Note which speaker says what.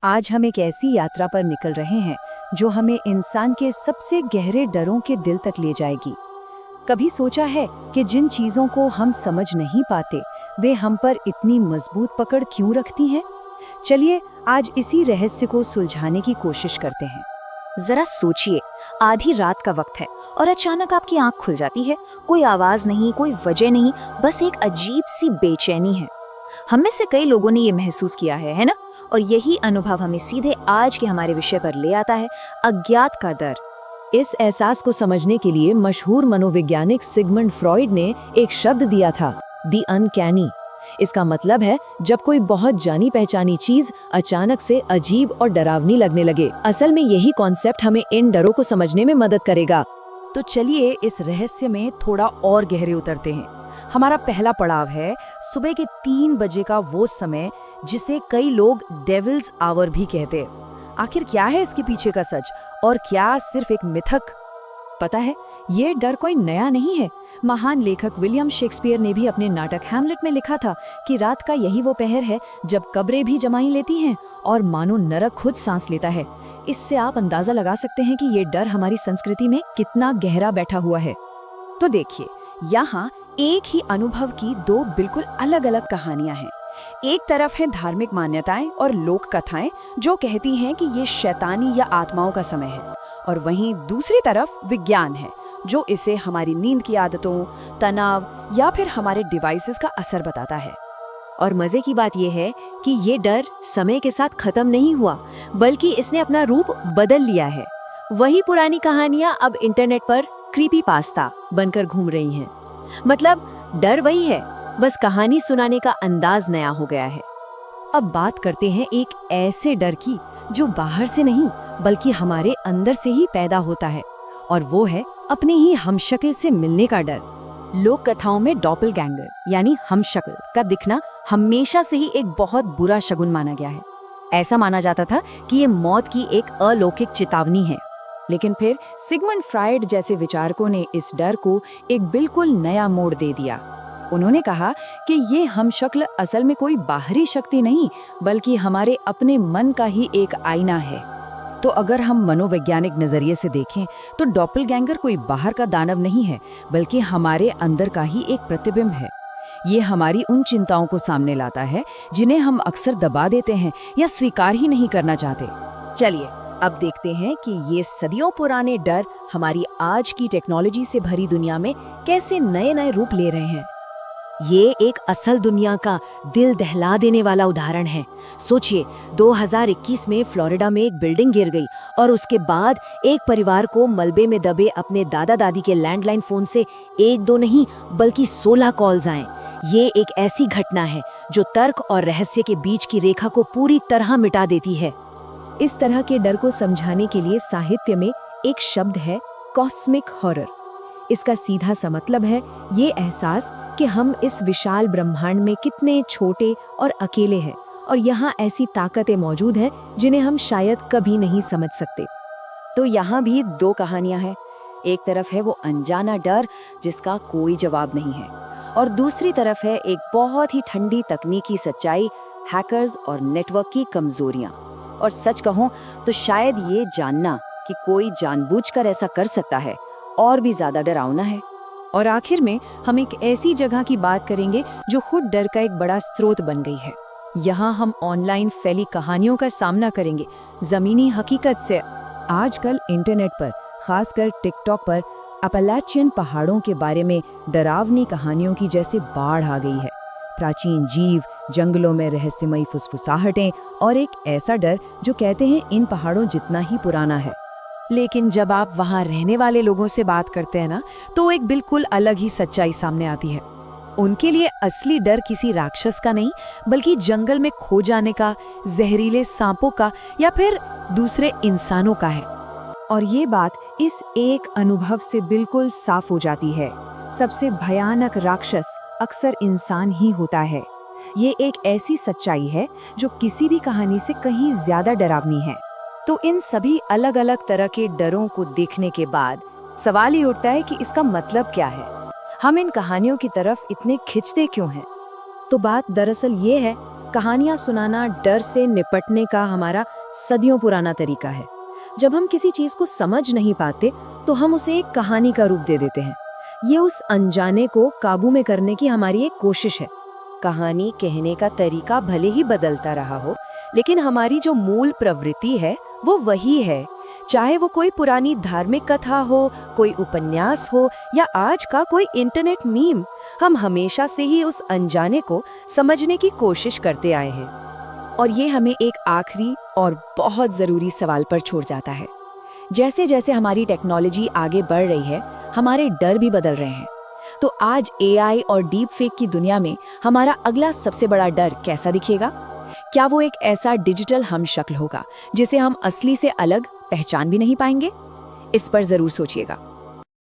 Speaker 1: आज हम एक ऐसी यात्रा पर निकल रहे हैं जो हमें इंसान के सबसे गहरे डरों के दिल तक ले जाएगी। कभी सोचा है कि जिन चीजों को हम समझ नहीं पाते वे हम पर इतनी मजबूत पकड़ क्यों रखती हैं? चलिए आज इसी रहस्य को सुलझाने की कोशिश करते हैं।
Speaker 2: जरा सोचिए, आधी रात का वक्त है और अचानक आपकी आंख खुल जाती है। कोई आवाज नहीं, कोई वजह नहीं, बस एक अजीब सी बेचैनी है। हम में से कई लोगों ने ये महसूस किया है ना? और यही अनुभव हमें सीधे आज के हमारे विषय पर ले आता है, अज्ञात का डर।
Speaker 1: इस एहसास को समझने के लिए मशहूर मनोवैज्ञानिक सिगमंड फ्रॉइड ने एक शब्द दिया था, दी अनकैनी। इसका मतलब है जब कोई बहुत जानी पहचानी चीज अचानक से अजीब और डरावनी लगने लगे। असल में यही कॉन्सेप्ट हमें इन डरों को समझने में मदद करेगा।
Speaker 3: तो चलिए इस रहस्य में थोड़ा और गहरे उतरते हैं। हमारा पहला पड़ाव है सुबह के 3 बजे का वो समय जिसे कई लोग डेविल्स आवर भी कहते हैं। आखिर क्या है इसके पीछे का सच, और क्या सिर्फ एक मिथक?
Speaker 1: पता है, ये डर कोई नया नहीं है। महान लेखक विलियम शेक्सपियर ने भी अपने नाटक हैमलेट में लिखा था कि रात का यही वो पहर है जब कब्रें भी जमाई लेती हैं और मानो नरक खुद सांस लेता है। इससे आप अंदाजा लगा सकते हैं कि ये डर हमारी संस्कृति में कितना गहरा बैठा हुआ है।
Speaker 3: तो देखिए, यहाँ एक ही अनुभव की 2 बिल्कुल अलग अलग कहानियां हैं। एक तरफ है धार्मिक मान्यताएं और लोक कथाएं जो कहती हैं कि ये शैतानी या आत्माओं का समय है, और वहीं दूसरी तरफ विज्ञान है जो इसे हमारी नींद की आदतों, तनाव या फिर हमारे डिवाइसेस का असर बताता है।
Speaker 1: और मजे की बात यह है कि ये डर समय के साथ खत्म नहीं हुआ, बल्कि इसने अपना रूप बदल लिया है। वही पुरानी कहानियां अब इंटरनेट पर क्रीपी पास्ता बनकर घूम रही हैं। मतलब डर वही है, बस कहानी सुनाने का अंदाज नया हो गया है। अब बात करते हैं एक ऐसे डर की जो बाहर से नहीं बल्कि हमारे अंदर से ही पैदा होता है, और वो है अपने ही हमशक्ल से मिलने का डर।
Speaker 3: लोक कथाओं में डॉपलगैंगर यानी हमशक्ल का दिखना हमेशा से ही एक बहुत बुरा शगुन माना गया है। ऐसा माना जाता था कि ये मौत की एक अलौकिक चेतावनी है।
Speaker 1: लेकिन फिर सिगमंड फ्राइड जैसे विचारकों ने इस डर को एक बिल्कुल नया मोड़ दे दिया। उन्होंने कहा कि ये हमशक्ल असल में कोई बाहरी शक्ति नहीं बल्कि हमारे अपने मन का ही एक आईना है।
Speaker 3: तो अगर हम मनोवैज्ञानिक नजरिए से देखें तो डॉपलगैंगर कोई बाहर का दानव नहीं है बल्कि हमारे अंदर का ही एक प्रतिबिंब है। ये हमारी उन चिंताओं को सामने लाता है जिन्हें हम अक्सर दबा देते हैं या स्वीकार ही नहीं करना चाहते।
Speaker 1: चलिए अब देखते हैं कि ये सदियों पुराने डर हमारी आज की टेक्नोलॉजी से भरी दुनिया में कैसे नए नए रूप ले रहे हैं। ये एक असल दुनिया का दिल दहला देने वाला उदाहरण है। सोचिए, 2021 में फ्लोरिडा में एक बिल्डिंग गिर गई और उसके बाद एक परिवार को मलबे में दबे अपने दादा दादी के लैंडलाइन फोन से 1-2 नहीं बल्कि 16 कॉल्स आए। ये एक ऐसी घटना है जो तर्क और रहस्य के बीच की रेखा को पूरी तरह मिटा देती है। इस तरह के डर को समझाने के लिए साहित्य में एक शब्द है, कॉस्मिक हॉरर। इसका सीधा सा मतलब है ये एहसास कि हम इस विशाल ब्रह्मांड में कितने छोटे और अकेले हैं, और यहाँ ऐसी ताकतें मौजूद हैं जिन्हें हम शायद कभी नहीं समझ सकते।
Speaker 3: तो यहाँ भी 2 कहानियां हैं। एक तरफ है वो अनजाना डर जिसका कोई जवाब नहीं है, और दूसरी तरफ है एक बहुत ही ठंडी तकनीकी सच्चाई, हैकर्स और नेटवर्क की कमजोरियां। और सच कहूं तो शायद ये जानना कि कोई जानबूझकर ऐसा कर सकता है और भी ज्यादा डरावना है।
Speaker 1: और आखिर में हम एक ऐसी जगह की बात करेंगे जो खुद डर का एक बड़ा स्रोत बन गई है। यहाँ हम ऑनलाइन फैली कहानियों का सामना करेंगे जमीनी हकीकत से। आजकल इंटरनेट पर, खासकर टिकटॉक पर, अपैलेचियन पहाड़ों के बारे में डरावनी कहानियों की जैसे बाढ़ आ गई है। प्राचीन जीव, जंगलों में रहस्यमयी फुसफुसाहटें और एक ऐसा डर जो कहते हैं इन पहाड़ों जितना ही पुराना है।
Speaker 3: लेकिन जब आप वहाँ रहने वाले लोगों से बात करते हैं ना, तो एक बिल्कुल अलग ही सच्चाई सामने आती है। उनके लिए असली डर किसी राक्षस का नहीं बल्कि जंगल में खो जाने का, जहरीले सांपों का या फिर दूसरे इंसानों का है।
Speaker 1: और ये बात इस एक अनुभव से बिल्कुल साफ हो जाती है। सबसे भयानक राक्षस अक्सर इंसान ही होता है। ये एक ऐसी सच्चाई है जो किसी भी कहानी से कहीं ज्यादा डरावनी है। तो इन सभी अलग अलग तरह के डरों को देखने के बाद सवाल ये उठता है कि इसका मतलब क्या है? हम इन कहानियों की तरफ इतने खिंचते क्यों हैं? तो बात दरअसल ये है, कहानियां सुनाना डर से निपटने का हमारा सदियों पुराना तरीका है। जब हम किसी चीज को समझ नहीं पाते तो हम उसे एक कहानी का रूप दे देते हैं। ये उस अनजाने को काबू में करने की हमारी एक कोशिश है। कहानी कहने का तरीका भले ही बदलता रहा हो, लेकिन हमारी जो मूल प्रवृत्ति है वो वही है। चाहे वो कोई पुरानी धार्मिक कथा हो, कोई उपन्यास हो या आज का कोई इंटरनेट मीम, हम हमेशा से ही उस अनजाने को समझने की कोशिश करते आए हैं।
Speaker 3: और ये हमें एक आखिरी और बहुत ज़रूरी सवाल पर छोड़ जाता है। जैसे जैसे हमारी टेक्नोलॉजी आगे बढ़ रही है, हमारे डर भी बदल रहे हैं। तो आज एआई और डीप फेक की दुनिया में हमारा अगला सबसे बड़ा डर कैसा दिखेगा? क्या वो एक ऐसा डिजिटल हमशक्ल होगा जिसे हम असली से अलग पहचान भी नहीं पाएंगे? इस पर जरूर सोचिएगा।